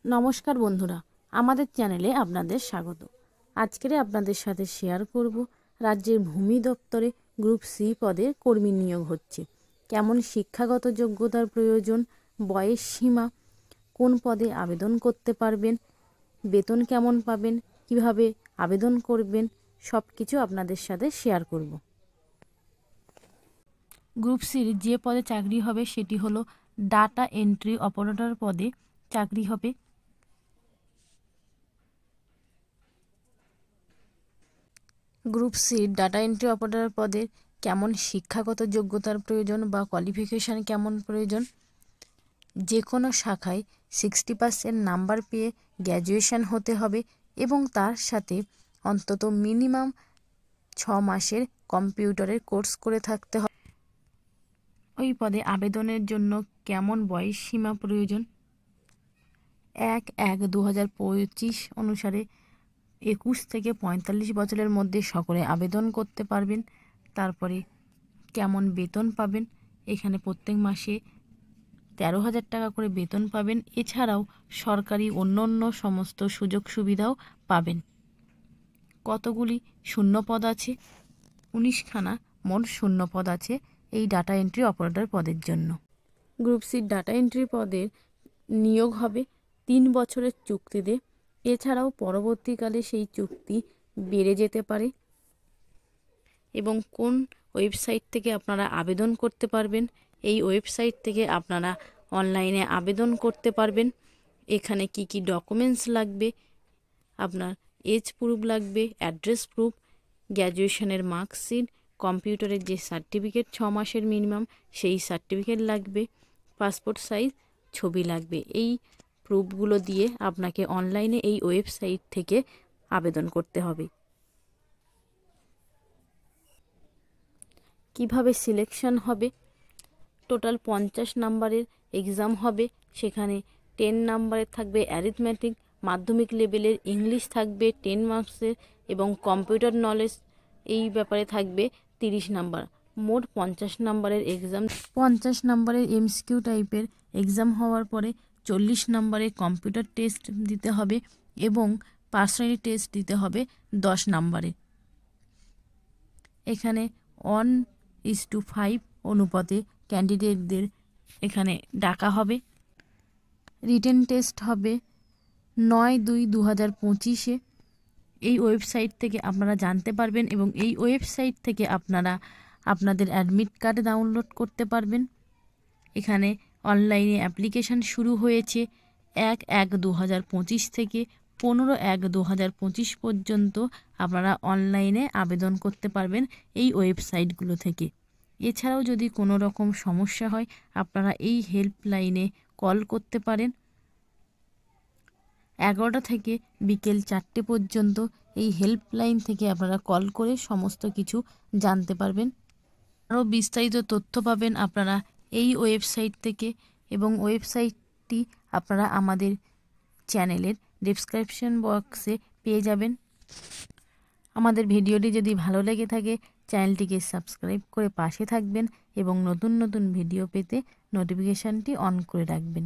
নমস্কার বন্ধুরা, আমাদের চ্যানেলে আপনাদের স্বাগত। আজকে আপনাদের সাথে শেয়ার করব রাজ্যের ভূমি দপ্তরে গ্রুপ সি পদে কর্মী নিয়োগ হচ্ছে। কেমন শিক্ষাগত যোগ্যতার প্রয়োজন, বয়স সীমা, কোন পদে আবেদন করতে পারবেন, বেতন কেমন পাবেন, কিভাবে আবেদন করবেন, সব কিছু আপনাদের সাথে শেয়ার করব। গ্রুপ সির যে পদে চাকরি হবে সেটি হলো ডাটা এন্ট্রি অপারেটর পদে চাকরি হবে। গ্রুপ সির ডাটা এন্ট্রি অপারেটর পদে কেমন শিক্ষাগত যোগ্যতার প্রয়োজন বা কোয়ালিফিকেশান কেমন প্রয়োজন, যে কোনো শাখায় 60% নাম্বার পেয়ে গ্র্যাজুয়েশন হতে হবে এবং তার সাথে অন্তত মিনিমাম 6 মাসের কম্পিউটারের কোর্স করে থাকতে হবে। ওই পদে আবেদনের জন্য কেমন বয়স সীমা প্রয়োজন, 1/1/2025 অনুসারে 21 থেকে 45 বছরের মধ্যে সকলে আবেদন করতে পারবেন। তারপরে কেমন বেতন পাবেন, এখানে প্রত্যেক মাসে 13,000 টাকা করে বেতন পাবেন। এছাড়াও সরকারি অন্য সমস্ত সুযোগ সুবিধাও পাবেন। কতগুলি শূন্যপদ আছে, 19খানা মোট শূন্যপদ আছে এই ডাটা এন্ট্রি অপারেটর পদের জন্য। গ্রুপ সির ডাটা এন্ট্রি পদের নিয়োগ হবে 3 বছরের চুক্তিতে। এছাড়াও পরবর্তীকালে সেই চুক্তি বেড়ে যেতে পারে। এবং কোন ওয়েবসাইট থেকে আপনারা আবেদন করতে পারবেন, এই ওয়েবসাইট থেকে আপনারা অনলাইনে আবেদন করতে পারবেন। এখানে কি কি ডকুমেন্টস লাগবে, আপনার এজ প্রুফ লাগবে, অ্যাড্রেস প্রুফ, গ্র্যাজুয়েশনের মার্কশিট, কম্পিউটারের যে সার্টিফিকেট 6 মাসের মিনিমাম সেই সার্টিফিকেট লাগবে, পাসপোর্ট সাইজ ছবি লাগবে। এই প্রুফগুলো দিয়ে আপনাকে অনলাইনে এই ওয়েবসাইট থেকে আবেদন করতে হবে। কিভাবে সিলেকশন হবে, টোটাল 50 নাম্বারের এক্সাম হবে। সেখানে 10 নাম্বারের থাকবে অ্যারিথমেটিক, মাধ্যমিক লেভেলের ইংলিশ থাকবে 10 মার্কসের এবং কম্পিউটার নলেজ এই ব্যাপারে থাকবে 30 নাম্বার। মোট 50 নাম্বারের এক্সাম। 50 নাম্বারের এমসিকিউ টাইপের এক্সাম হওয়ার পরে 40 নাম্বারের কম্পিউটার টেস্ট দিতে হবে এবং পার্সোনালিটি টেস্ট দিতে হবে 10 নাম্বারে। এখানে 1:5 অনুপাতে ক্যান্ডিডেটদের এখানে ডাকা হবে। রিটেন টেস্ট হবে 9/2/2025-এ। এই ওয়েবসাইট থেকে আপনারা জানতে পারবেন এবং এই ওয়েবসাইট থেকে আপনারা আপনাদের অ্যাডমিট কার্ড ডাউনলোড করতে পারবেন। এখানে অনলাইনে অ্যাপ্লিকেশান শুরু হয়েছে 1/1/2025 থেকে 15/1/2025 পর্যন্ত আপনারা অনলাইনে আবেদন করতে পারবেন এই ওয়েবসাইটগুলো থেকে। এছাড়াও যদি কোনো রকম সমস্যা হয় আপনারা এই হেল্পলাইনে কল করতে পারেন। 11টা থেকে বিকেল 4টে পর্যন্ত এই হেল্পলাইন থেকে আপনারা কল করে সমস্ত কিছু জানতে পারবেন। আরও বিস্তারিত তথ্য পাবেন আপনারা এই ওয়েবসাইট থেকে এবং ওয়েবসাইটটি আপনারা আমাদের চ্যানেলের ডেসক্রিপশন বক্সে পেয়ে যাবেন। আমাদের ভিডিওটি যদি ভালো লেগে থাকে চ্যানেলটিকে সাবস্ক্রাইব করে পাশে থাকবেন এবং নতুন ভিডিও পেতে নোটিফিকেশানটি অন করে রাখবেন।